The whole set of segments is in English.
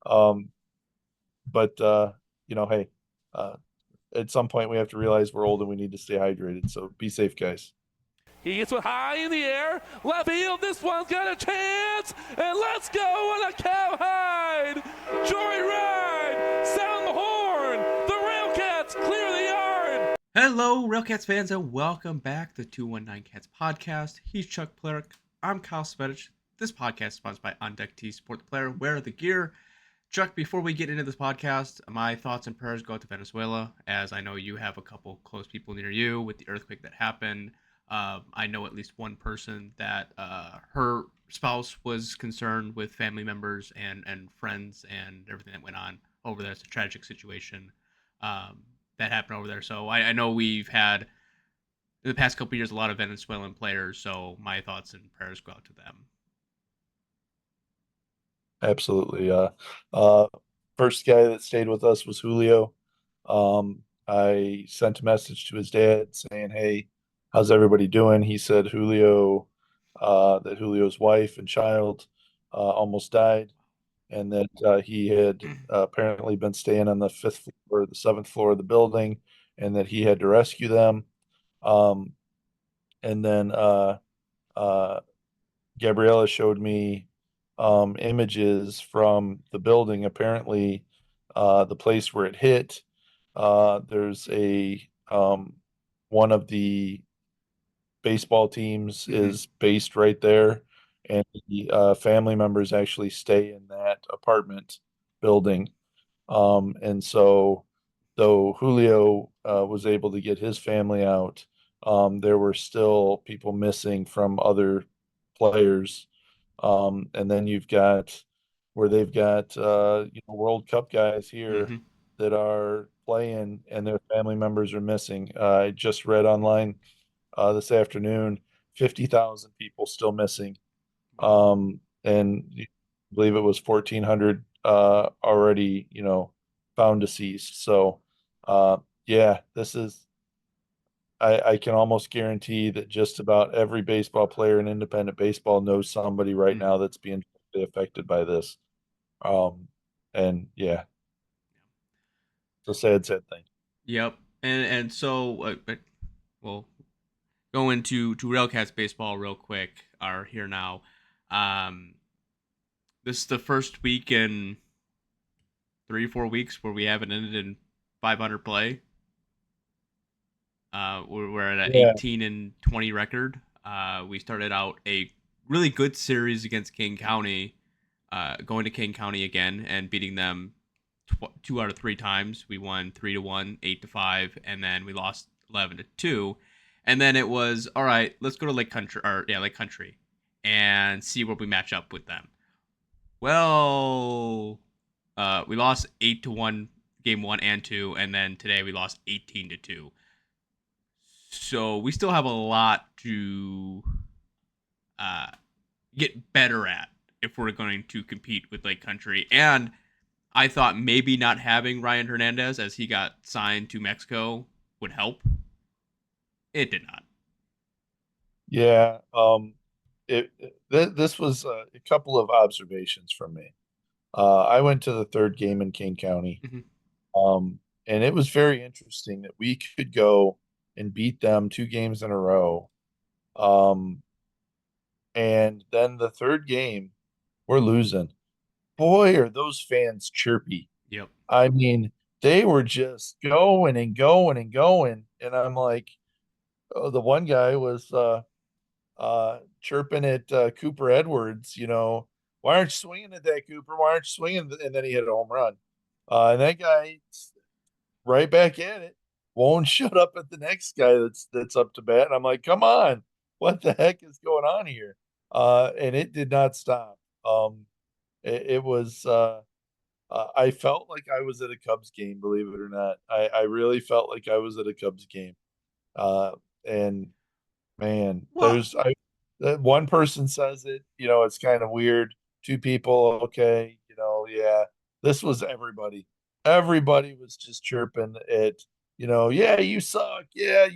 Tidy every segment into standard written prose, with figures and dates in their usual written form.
Um, but hey, uh, at some point we have to realize we're old and we need to stay hydrated. So be safe, guys. He gets one high in the air. Left field. This one's got a chance. And let's go on a cowhide. Joyride. Sound the horn. The RailCats clear the yard. Hello, RailCats fans, and welcome back to 219 Cats Podcast. He's Chuck Plerick. I'm Kyle Spedich. This podcast is sponsored by OnDeck Tees. Support the player, wear the gear. Chuck, before we get into this podcast, my thoughts and prayers go out to Venezuela, as I know you have a couple close people near you with the earthquake that happened. I know at least one person that her spouse was concerned with family members and friends and everything that went on over there. It's a tragic situation that happened over there. So I know we've had, in the past couple of years, a lot of Venezuelan players. So my thoughts and prayers go out to them. Absolutely. First guy that stayed with us was Julio. I sent a message to his dad saying, "Hey, how's everybody doing?" He said that Julio's wife and child almost died, and that he had apparently been staying on the fifth floor or the seventh floor of the building, and that he had to rescue them. Um, and then uh, Gabriella showed me images from the building. Apparently, the place where it hit, there's a one of the baseball teams Mm-hmm. is based right there, and the family members actually stay in that apartment building. And so, though Julio was able to get his family out, there were still people missing from other players. And then you've got where they've got World Cup guys here Mm-hmm. that are playing and their family members are missing. I just read online this afternoon, 50,000 people still missing. Wow. And I believe it was 1,400 already, found deceased. So, yeah, I can almost guarantee that just about every baseball player in independent baseball knows somebody right Mm-hmm. now that's being affected by this. Um, and yeah, it's a sad, sad thing. Yep. And so we'll go into Railcats baseball real quick. Are here now. Um, this is the first week in 3 or 4 weeks where we haven't ended in 500 play. We're at an Yeah. 18-20 record. We started out a really good series against Kane County, going to Kane County again and beating them 2 out of 3 times. We won 3-1, 8-5, and then we lost 11-2. And then it was all right. Let's go to Lake Country, and see where we match up with them. Well, we lost 8-1 game 1 and 2, and then today we lost 18-2. So we still have a lot to uh, get better at if we're going to compete with Lake Country. And I thought maybe not having Ryan Hernandez as he got signed to Mexico would help. It did not. Yeah. This was a couple of observations from me. I went to the third game in Kane County. Mm-hmm. And it was very interesting that we could go and beat them 2 games in a row. Um, and then the third game, we're losing. Boy, are those fans chirpy. Yep. I mean, they were just going and going and going. And I'm like, oh, the one guy was chirping at Cooper Edwards, why aren't you swinging at that, Cooper? Why aren't you swinging? And then he hit a home run. And that guy right back at it. Won't shut up at the next guy that's up to bat. And I'm like, come on, what the heck is going on here? And it did not stop. It was I felt like I was at a Cubs game, believe it or not. I really felt like I was at a Cubs game. Uh, and man, Well, one person says it, it's kind of weird. Two people, okay, yeah. This was everybody. Everybody was just chirping it, yeah, you suck. Yeah,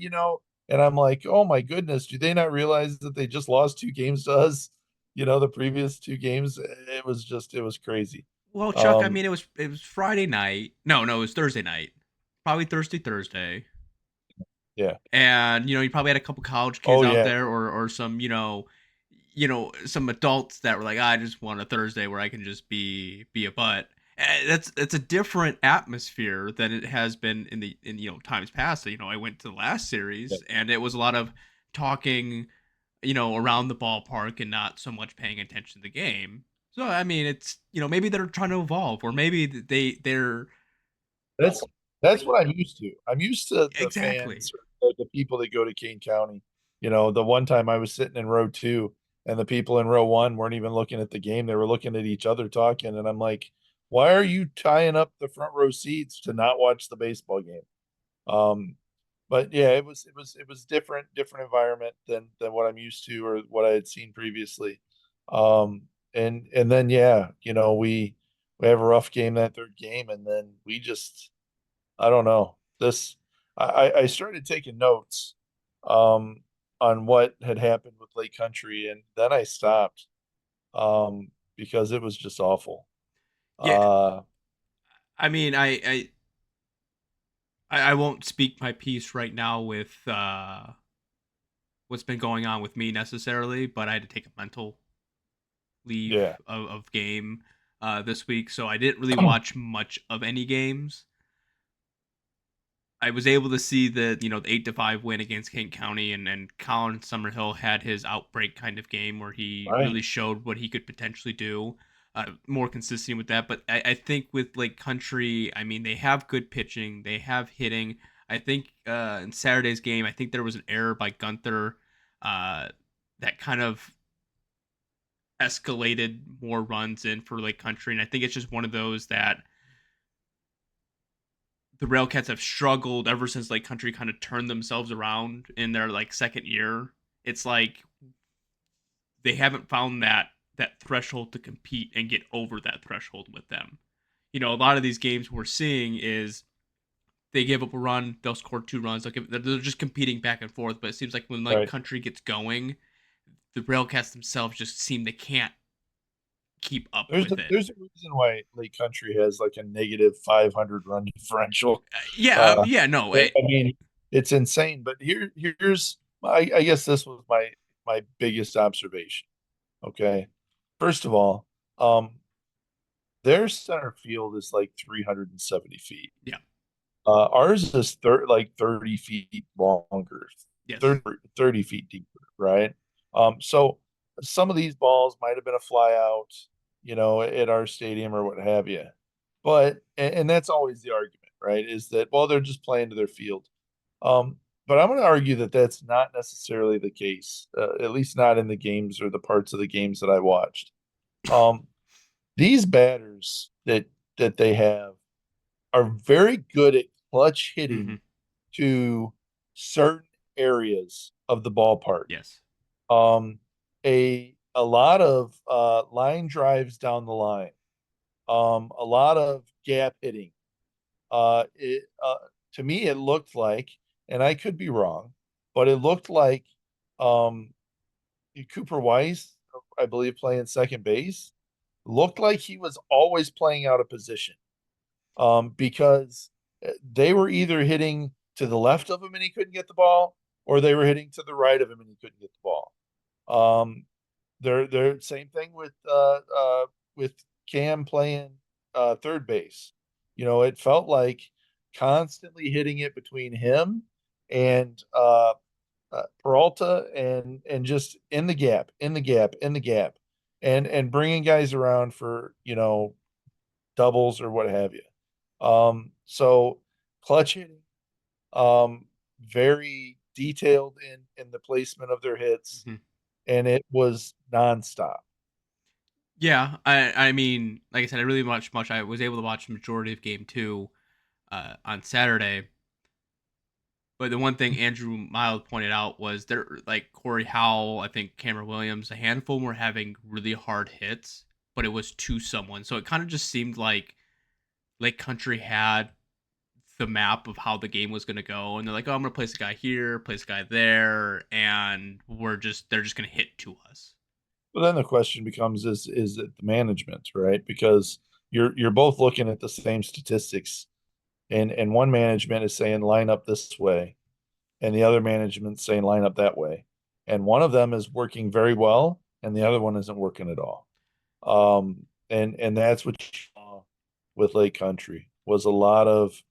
and I'm like, oh my goodness, do they not realize that they just lost 2 games to us? The previous 2 games, it was crazy. Well, Chuck, I Um, mean, it was Friday night. No, it was Thursday night. Probably Thursday. yeah. And you probably had a couple college kids Oh out yeah. there, or some some adults that were like, I just want a Thursday where I can just be a butt. That's a different atmosphere than it has been in times past. So, I went to the last Yeah. series and it was a lot of talking, around the ballpark and not so much paying attention to the game. So I mean, it's maybe they're trying to evolve, or maybe they're That's that's what I'm used to. I'm used to the exactly. fans, or the people that go to Kane County. The one time I was sitting in row two, and the people in row one weren't even looking at the game; they were looking at each other talking. And I'm like, "Why are you tying up the front row seats to not watch the baseball game?" Um, but yeah, it was different environment than what I'm used to or what I had seen previously. And then yeah, we have a rough game that third game, and then we just I don't know. I started taking notes um on what had happened with Lake Country, and then I stopped because it was just awful. Yeah, Uh I mean, I won't speak my piece right now with what's been going on with me necessarily, but I had to take a mental yeah. leave of game this week, so I didn't really watch much of any games. I was able to see the 8-5 win against Kane County, and Colin Summerhill had his outbreak kind of game where he Right. really showed what he could potentially do. More consistent with that, but I think with Lake Country, I mean they have good pitching, they have hitting. I think in Saturday's game, I think there was an error by Gunther uh, that kind of escalated more runs in for Lake Country, and I think it's just one of those that the RailCats have struggled ever since Lake Country kind of turned themselves around in their like second year. It's like they haven't found that threshold to compete and get over that threshold with them. A lot of these games we're seeing is they give up a run, they'll score 2 runs, they're just competing back and forth. But it seems like when Lake Right. Country gets going, the RailCats themselves just seem they can't keep up There's a with it. there's a reason why Lake Country has like a negative 500 run differential. Yeah, Uh, yeah, no, I mean, it's insane. But here's I guess this was my biggest observation. Okay, first of all, um, their center field is like 370 feet. yeah, Ours is like 30 feet longer, yes, 30, 30 feet deeper, right? So some of these balls might have been a fly out, at our stadium or what have you. And that's always the argument, right? Is that, well, they're just playing to their field. Um, but I'm going to argue that that's not necessarily the case, at least not in the games or the parts of the games that I watched. Um, these batters that they have are very good at clutch mm-hmm. hitting to certain areas of the ballpark. Yes, Um, a lot of line drives down the line. A lot of gap hitting. To me, it looked like, and I could be wrong, but it looked like um, Cooper Weiss, I believe, playing second base, looked like he was always playing out of position because they were either hitting to the left of him and he couldn't get the ball, or they were hitting to the right of him and he couldn't get the ball. They're same thing with Cam playing third base. It felt like constantly hitting it between him and Peralta and just in the gap, in the gap, in the gap, and bringing guys around for doubles or what have you. So clutch hitting, very detailed in the placement of their hits, mm-hmm. and it was nonstop. Yeah, I mean, like I said, I really much. I was able to watch the majority of game two on Saturday. But the one thing Andrew Mild pointed out was there, like Corey Howell, I think Cameron Williams, a handful were having really hard hits, but it was to someone. So it kind of just seemed like Lake Country had the map of how the game was going to go, and they're like, "Oh, I'm going to place a guy here, place a guy there, and they're just going to hit to us." But then the question becomes is it the management, right? Because you're both looking at the same statistics, and one management is saying line up this way, and the other management saying line up that way, and one of them is working very well, and the other one isn't working at all. And that's what you saw with Lake Country was a lot of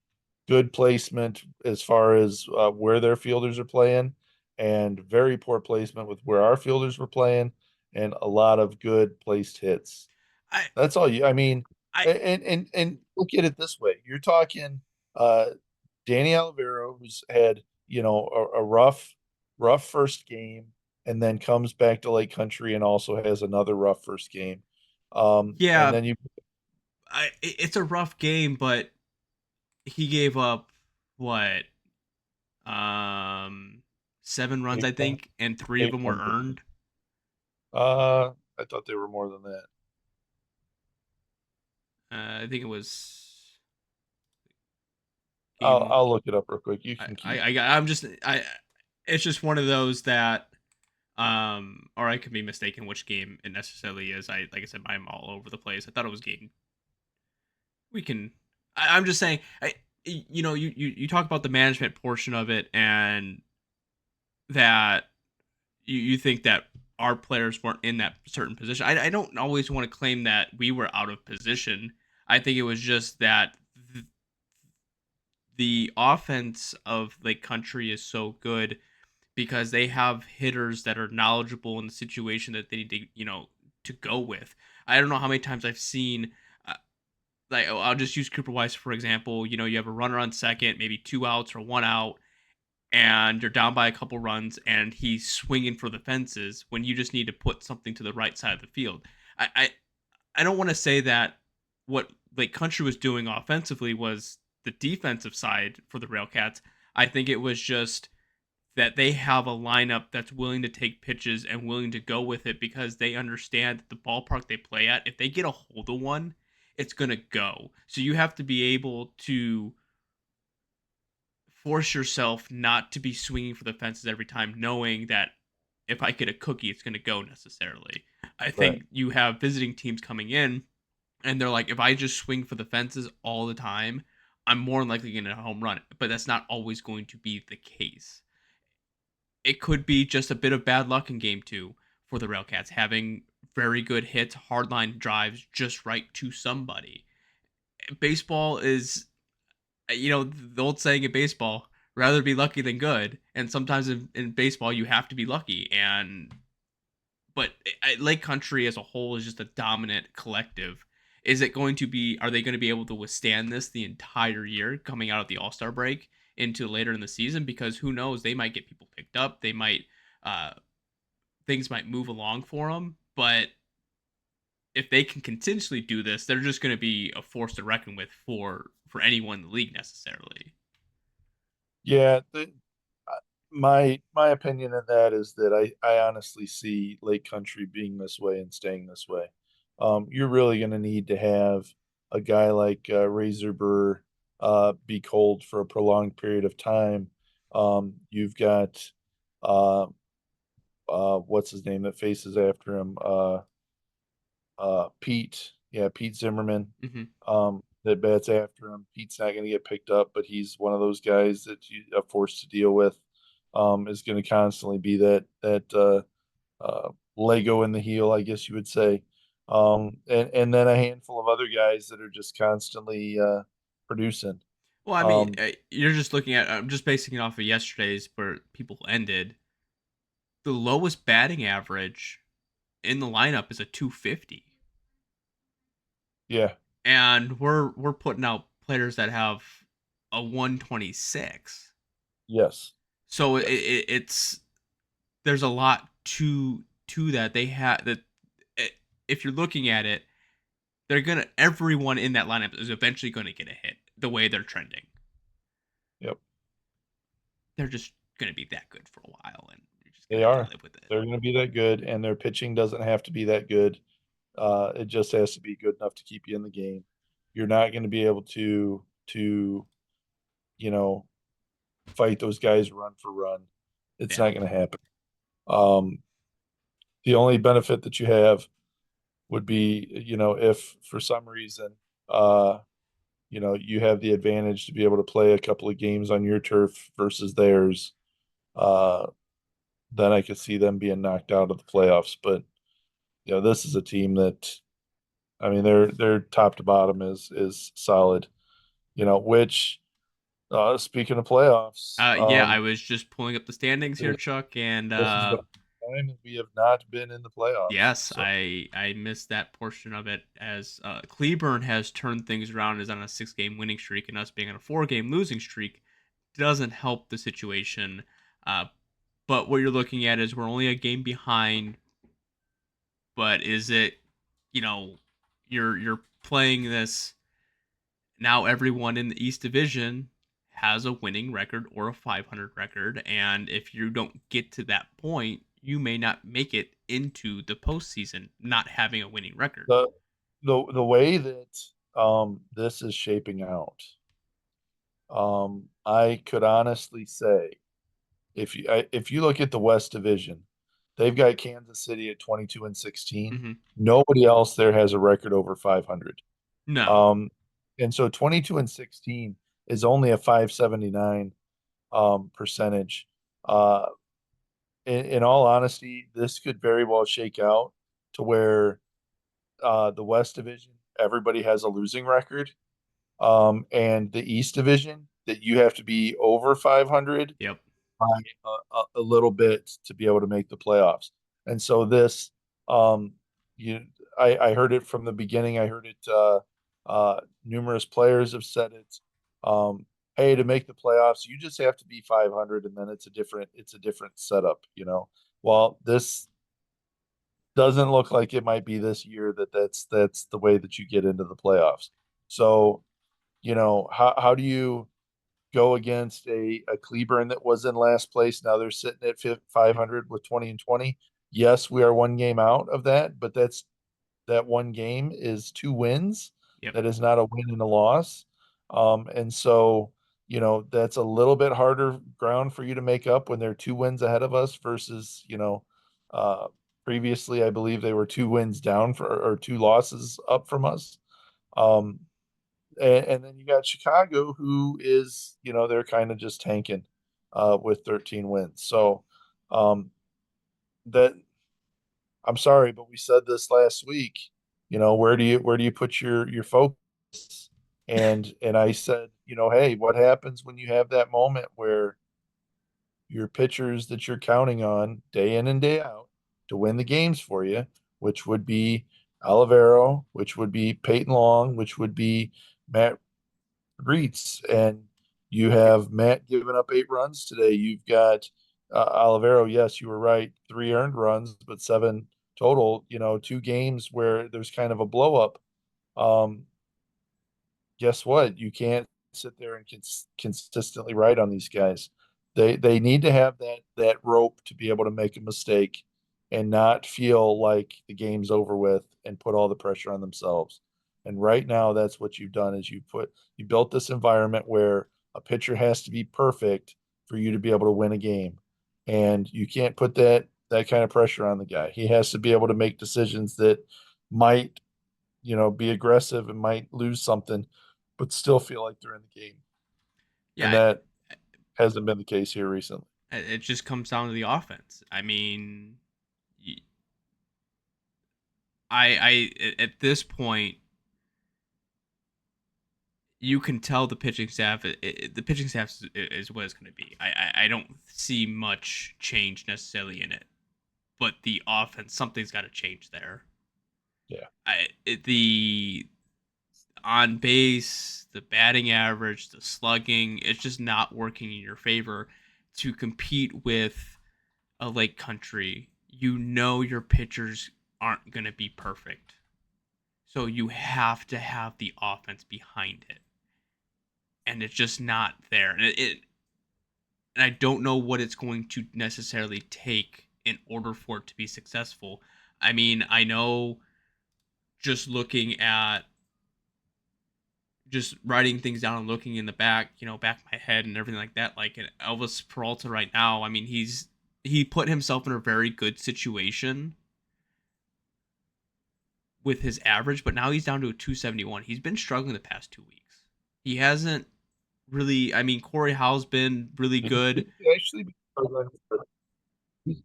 good placement as far as where their fielders are playing, and very poor placement with where our fielders were playing, and a lot of good placed hits. I That's all you, I mean, I and look at it this way. You're talking uh Danny Olivero, who's had, a rough first game, and then comes back to Lake Country and also has another rough first game. And yeah, then you it's a rough game, but he gave up what, um 7 runs, eight I points, think, and three of eight them were points. earned. I thought they were more than that. I think it was I'll game. I'll look it up real quick. You can keep. I'm just I. It's just one of those that, or I could be mistaken which game it necessarily is. Like I said, I'm all over the place. I thought it was game. We can. I'm just saying. You talk about the management portion of it, and that you think that our players weren't in that certain position. I don't always want to claim that we were out of position. I think it was just that the offense of Lake Country is so good because they have hitters that are knowledgeable in the situation that they need to, to go with. I don't know how many times I've seen, like, I'll just use Cooper Weiss for example. You have a runner on second, maybe 2 outs or 1 out, and you're down by a couple runs, and he's swinging for the fences when you just need to put something to the right side of the field. I I, I don't want to say that what Lake Country was doing offensively was the defensive side for the RailCats. I think it was just that they have a lineup that's willing to take pitches and willing to go with it because they understand that the ballpark they play at, if they get a hold of one, it's going to go. So you have to be able to force yourself not to be swinging for the fences every time, knowing that if I get a cookie, it's going to go necessarily. I Right. think you have visiting teams coming in, and they're like, if I just swing for the fences all the time, I'm more than likely going to home run. But that's not always going to be the case. It could be just a bit of bad luck in game two for the RailCats, having very good hits, hardline drives just right to somebody. Baseball is, the old saying in baseball, rather be lucky than good. And sometimes in baseball, you have to be lucky. But Lake Country as a whole is just a dominant collective. Are they going to be able to withstand this the entire year coming out of the All-Star break into later in the season? Because who knows, they might get people picked up. Uh, Things might move along for them. But if they can continuously do this, they're just going to be a force to reckon with for anyone in the league necessarily. Yeah, my opinion of that is that I honestly see Lake Country being this way and staying this way. You're really going to need to have a guy like Razor Burr be cold for a prolonged period of time. You've got what's his name that faces after him? Pete, yeah, Pete Zimmerman, Mm-hmm. that bats after him. Pete's not going to get picked up, but he's one of those guys that you are forced to deal with. Is going to constantly be that Lego in the heel, I guess you would say. And then a handful of other guys that are just constantly producing. Well, I mean, Um, you're just looking at. I'm just basing it off of yesterday's where people ended. The lowest batting average in the lineup is a 250, yeah, and we're putting out players that have a 126. yes, So yes, it's there's a lot to that. They have that. If you're looking at it, they're gonna everyone in that lineup is eventually going to get a hit. The way they're trending, yep, they're just going to be that good for a while, and you're just going they to have to are. live with it. They're going to be that good, and their pitching doesn't have to be that good. It just has to be good enough to keep you in the game. You're not going to be able to you know fight those guys run for run. It's Yeah. not going to happen. Um, the only benefit that you have would be, if for some reason uh, you have the advantage to be able to play a couple of games on your turf versus theirs, uh, then I could see them being knocked out of the playoffs. But this is a team that, I mean, their top to bottom is solid. Which speaking of playoffs, Yeah, I was just pulling up the standings here, this, Chuck, and this has been a time that we have not been in the playoffs. yes, So I missed that portion of it as Cleburne has turned things around, is on a 6-game winning streak, and us being on a 4-game losing streak doesn't help the situation. Uh, but what you're looking at is we're only a game behind. But is it, you know, you're playing this now? Everyone in the East Division has a winning record or a 500 record, and if you don't get to that point, you may not make it into the postseason not having a winning record. the the way that this is shaping out, I could honestly say if you look at the West Division, they've got Kansas City at 22 and 16. Mm-hmm. Nobody else there has a record over 500. No. Um, and so 22 and 16 is only a 579 percentage. Uh, in all honesty, this could very well shake out to where the West Division, everybody has a losing record. And the East Division, that you have to be over 500 Yep. by a little bit to be able to make the playoffs. And so this, um, you, I heard it from the beginning. I heard it. Numerous players have said it. Um, hey, to make the playoffs, you just have to be 500, and then it's a different setup. Well, this doesn't look like it might be this year that's the way that you get into the playoffs. So, how do you go against a Cleburne that was in last place? Now they're sitting at 500 with 20 and 20. Yes, we are one game out of that, but that one game is two wins. Yep. That is not a win and a loss. And so, that's a little bit harder ground for you to make up when they're two wins ahead of us versus, uh, previously, I believe they were two wins down or two losses up from us. Um, and then you got Chicago, who is, they're kind of just tanking with 13 wins. So that I'm sorry, but we said this last week. Where do you put your focus? And I said, hey, what happens when you have that moment where your pitchers that you're counting on day in and day out to win the games for you, which would be Olivero, which would be Peyton Long, which would be Matt Reitz, and you have Matt giving up 8 runs today. You've got Olivero. Yes, you were right. 3 earned runs, but 7 total. Two games where there's kind of a blow up. Um, guess what? You can't sit there and consistently ride on these guys. They need to have that rope to be able to make a mistake and not feel like the game's over with and put all the pressure on themselves. And right now, that's what you've done is you built this environment where a pitcher has to be perfect for you to be able to win a game. And you can't put that kind of pressure on the guy. He has to be able to make decisions that might, be aggressive and might lose something, but still feel like they're in the game. And Yeah, that hasn't been the case here recently. it just comes down to the offense. I mean, at this point, you can tell the pitching staff. The pitching staff is what it's going to be. I don't see much change necessarily in it, but the offense, something's got to change there. Yeah. The on base, the batting average, the slugging, it's just not working in your favor to compete with a Lake Country. Your pitchers aren't going to be perfect. So you have to have the offense behind it. And it's just not there. And I don't know what it's going to necessarily take in order for it to be successful. I mean, I know just looking at just writing things down and looking in the back of my head and everything like that, like Elvis Peralta right now, I mean, he put himself in a very good situation with his average, but now he's down to a 271. He's been struggling the past 2 weeks. He hasn't really. I mean, Corey Howe's been really good. He's actually been struggling he's,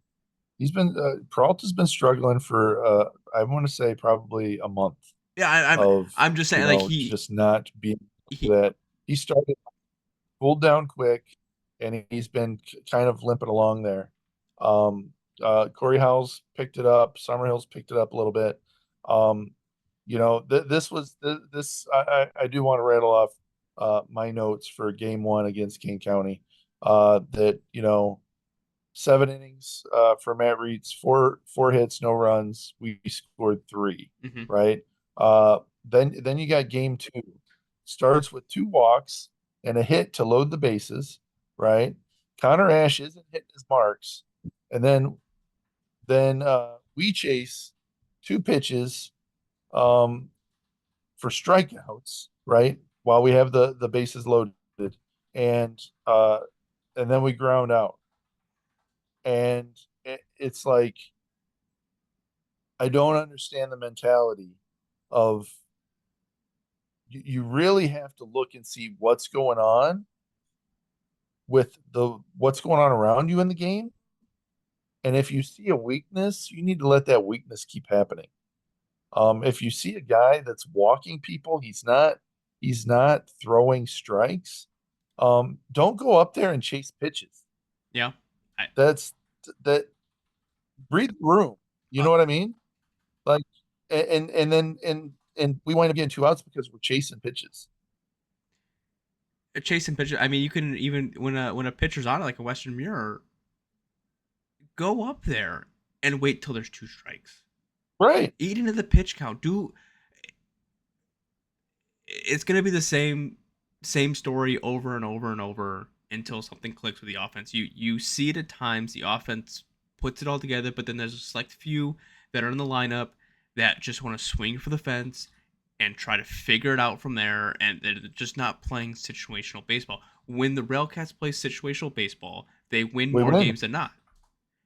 he's been Peralta's been struggling for I want to say probably a month Yeah, of I'm just saying like just not being he that he started pulled down quick, and he's been kind of limping along there. Um, Corey Howell's picked it up. Summerhill's picked it up a little bit. Um, this was this. I do want to rattle off my notes for game one against Kane County. That 7 innings for Matt Reeds, four hits, no runs. We scored three, mhm. right? Then you got game two. Starts with 2 walks and a hit to load the bases, right? Connor Ash isn't hitting his marks, and then we chase 2 pitches for strikeouts, right? While we have the bases loaded, and uh, and then we ground out, and it's like I don't understand the mentality of you really have to look and see what's going on with the what's going on around you in the game. And if you see a weakness, you need to let that weakness keep happening. If you see a guy that's walking people, he's not throwing strikes. Don't go up there and chase pitches. Yeah. That's that read the room. You Uh, know what I mean? Like and then and we wind up getting 2 outs because we're chasing pitches. chasing pitches. I mean, you can even when a pitcher's on it, like a Western Mirror, go up there and wait till there's 2 strikes. Right. Eat into the pitch count. It's gonna be the same story over and over and over until something clicks with the offense. You see it at times. The offense puts it all together, but then there's a select few that are in the lineup that just want to swing for the fence and try to figure it out from there, and they're just not playing situational baseball. When the RailCats play situational baseball, they win We more win. games than not.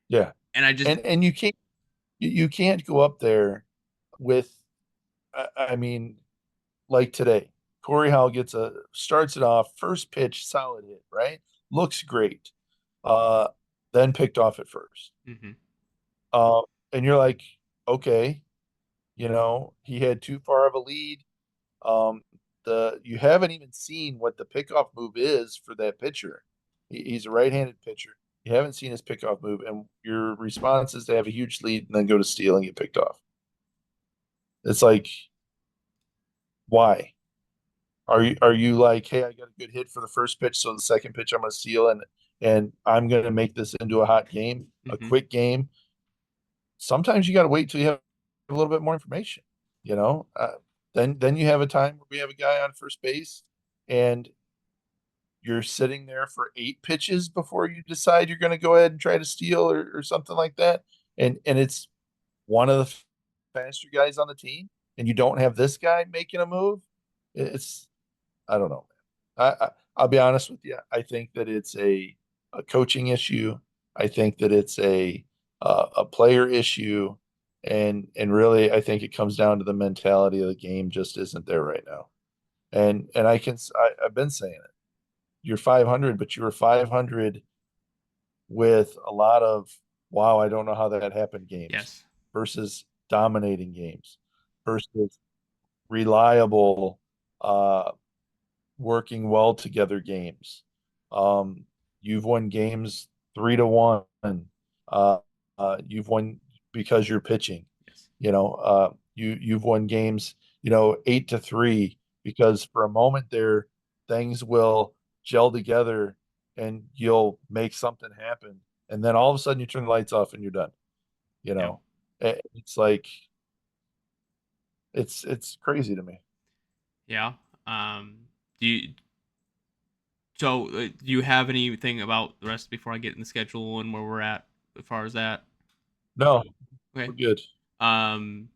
Yeah. And I just And you can't go up there with I mean, like today, Corey Howell starts it off, first pitch, solid hit, right? Looks great. Uh, then picked off at first. mhm. Uh, and you're like, okay, he had too far of a lead. Um, the you haven't even seen what the pickoff move is for that pitcher. He's a right-handed pitcher. You haven't seen his pickoff move, and your response is to have a huge lead and then go to steal and get picked off. It's like, why? Are you like, hey, I got a good hit for the first pitch, so the second pitch I'm going to steal and I'm going to make this into a hot game, a Mhm. quick game? Sometimes you got to wait till you have a little bit more information. You know, then you have a time where we have a guy on first base, and you're sitting there for 8 pitches before you decide you're going to go ahead and try to steal or something like that, and it's one of the faster guys on the team, and you don't have this guy making a move. It's I don't know, man. I'll be honest with you. I think that it's a coaching issue. I think that it's a player issue, and really, I think it comes down to the mentality of the game just isn't there right now. And I've been saying it. You're 500, but you were 500 with a lot of wow, I don't know how that happened games Yes. versus dominating games versus reliable uh working well together games. Um, you've won games 3-1. Uh, you've won because you're pitching. Yes. You've won games, 8-3 because for a moment there, things will gel together and you'll make something happen, and then all of a sudden you turn the lights off and you're done. You Yep. know, it's like it's crazy to me. Yeah. Do you do you have anything about the rest before I get in the schedule and where we're at as far as that? No, Okay. we're good. Um,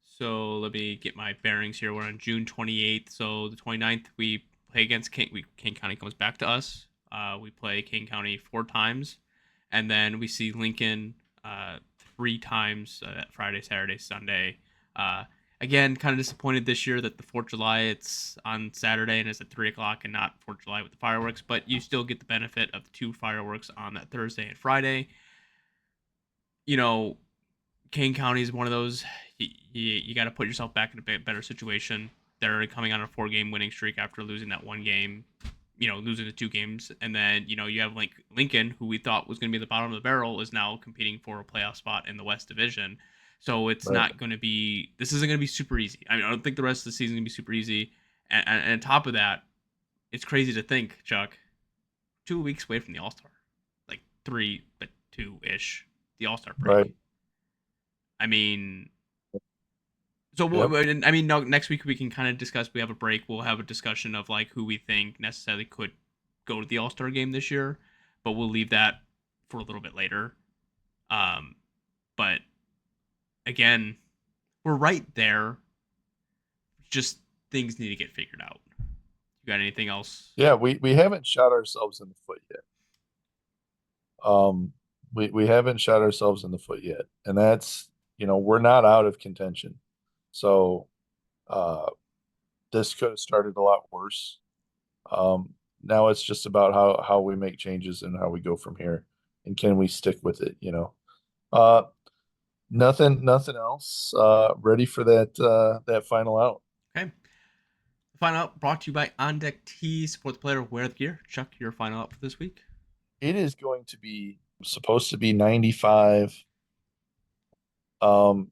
so let me get my bearings here. We're on June 28th. So the 29th, we play against King. King County comes back to us. We play King County 4 times. And then we see Lincoln 3 times Friday, Saturday, Sunday. Uh, Again, kind of disappointed this year that the 4th of July, it's on Saturday and it's at 3 o'clock and not 4th of July with the fireworks, but you still get the benefit of the 2 fireworks on that Thursday and Friday. You know, Kane County is one of those, you got to put yourself back in a bit better situation. They're coming on a 4-game winning streak after losing that one game, losing the 2 games. And then, you have Lincoln, who we thought was going to be the bottom of the barrel, is now competing for a playoff spot in the West Division. So it's Right. not going to be, this isn't going to be super easy. I mean, I don't think the rest of the season is going to be super easy. And on top of that, it's crazy to think, Chuck, 2 weeks away from the All Star. Like 3, but 2 ish, the All Star break. Right. I mean, so Yep. next week we can kind of discuss. We have a break. We'll have a discussion of who we think necessarily could go to the All Star game this year, but we'll leave that for a little bit later. But again, we're right there. Just things need to get figured out. You got anything else? Yeah, we haven't shot ourselves in the foot yet. We haven't shot ourselves in the foot yet, and that's we're not out of contention. So, this could have started a lot worse. Now it's just about how we make changes and how we go from here, and can we stick with it? Uh, nothing else. Ready for that final out. Okay. Final out brought to you by OnDeck Tees. Support the player, wear the gear. Chuck, your final out for this week. It is going to be supposed to be 95.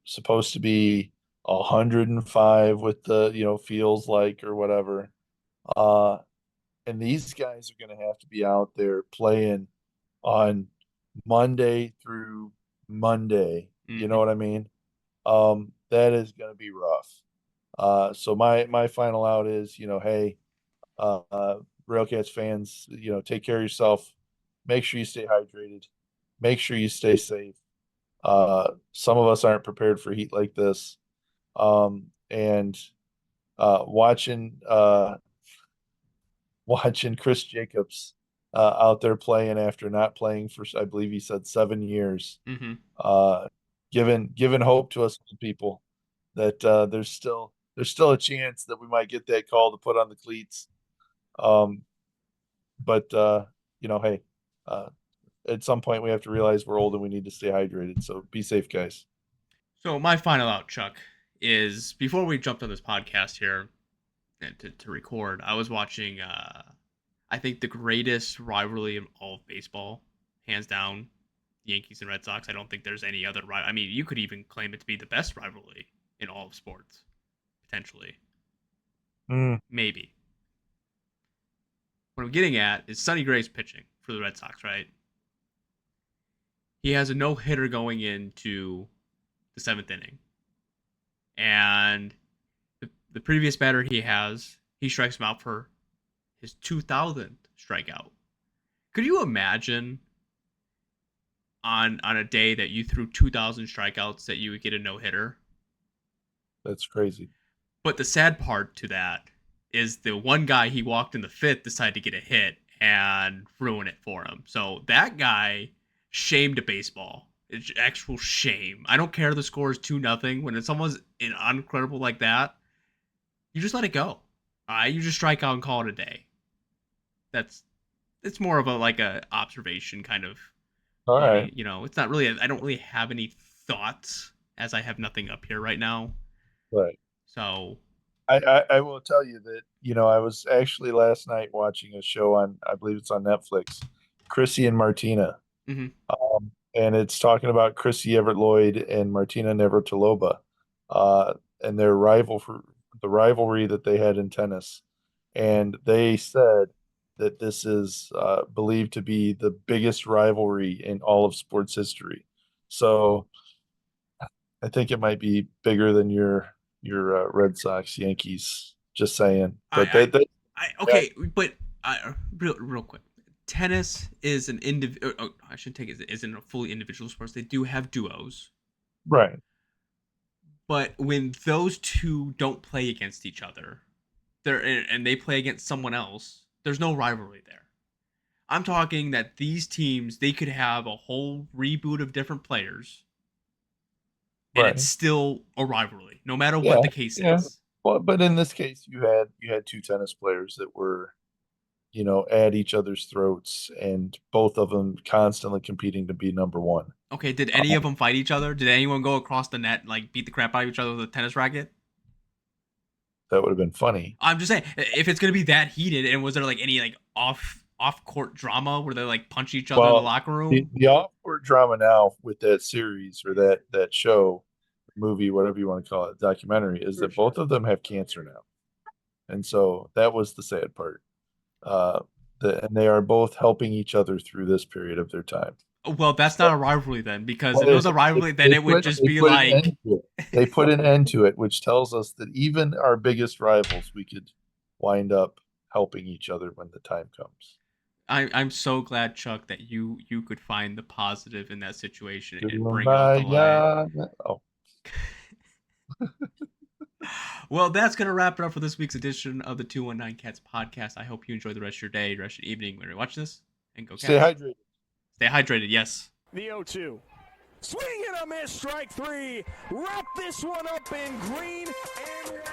Supposed to be 105 with the feels like or whatever. Uh, and these guys are going to have to be out there playing on Monday through Monday. You know what I mean? That is going to be rough. So my final out is, hey, RailCats fans, take care of yourself. Make sure you stay hydrated. Make sure you stay safe. Some of us aren't prepared for heat like this. And watching Chris Jacobs out there playing after not playing for, I believe he said 7 years. Mm-hmm. Giving hope to us people that there's still a chance that we might get that call to put on the cleats. But hey, at some point we have to realize we're old and we need to stay hydrated. So be safe, guys. So my final out, Chuck, is before we jumped on this podcast here to record, I was watching I think the greatest rivalry in all of baseball, hands down, Yankees and Red Sox. I don't think there's any other I mean, you could even claim it to be the best rivalry in all of sports, potentially. Maybe. What I'm getting at is Sonny Gray's pitching for the Red Sox, right? He has a no-hitter going into the 7th inning. And the previous batter he strikes him out for his 2000th strikeout. Could you imagine on a day that you threw 2000 strikeouts that you would get a no-hitter? That's crazy. But the sad part to that is the one guy he walked in the 5th decided to get a hit and ruin it for him. So that guy shamed baseball. It's actual shame. I don't care the score is 2-0. When someone's incredible like that, you just let it go. You just strike out and call it a day. It's more of a observation kind of. All right. It's not really. I don't really have any thoughts as I have nothing up here right now. Right. So I will tell you that, I was actually last night watching a show on, I believe it's on Netflix, Chrissy and Martina. Mm-hmm. And it's talking about Chrissy Everett Lloyd and Martina Navratilova, and their rivalry that they had in tennis. And they said that this is believed to be the biggest rivalry in all of sports history. So I think it might be bigger than your Red Sox Yankees. Just saying. But but real quick, tennis is an individual. Oh, I should take it isn't a fully individual sport. They do have duos, right. But when those two don't play against each other, and they play against someone else, there's no rivalry there. I'm talking that these teams, they could have a whole reboot of different players, and Right. it's still a rivalry, no matter Yeah, what the case yeah. is. Well, but in this case, you had two tennis players that were, at each other's throats, and both of them constantly competing to be number one. Okay, did any of them fight each other? Did anyone go across the net and like beat the crap out of each other with a tennis racket? That would have been funny. I'm just saying, if it's gonna be that heated, and was there like any like off court drama where they like punch each other in the Well, locker the, room? the off-court drama now with that series or that show, movie, whatever you want to call it, documentary, is that both of them have cancer now, and so that was the sad part. Uh, and they are both helping each other through this period of their time. Well, that's not a rivalry then, because What if it was is a it? rivalry, then it would just They be put an like, end to it. They put an end to it, which tells us that even our biggest rivals, we could wind up helping each other when the time comes. I'm so glad, Chuck, that you could find the positive in that situation and bring out the light. Kumbaya. Oh, Well, that's gonna wrap it up for this week's edition of the 219 Cats podcast. I hope you enjoy the rest of your day, rest of your evening when you're watching this, and go Cats. stay hydrated. Stay hydrated. Yes. The 0-2. Swing and a miss, strike three. Wrap this one up in green and white.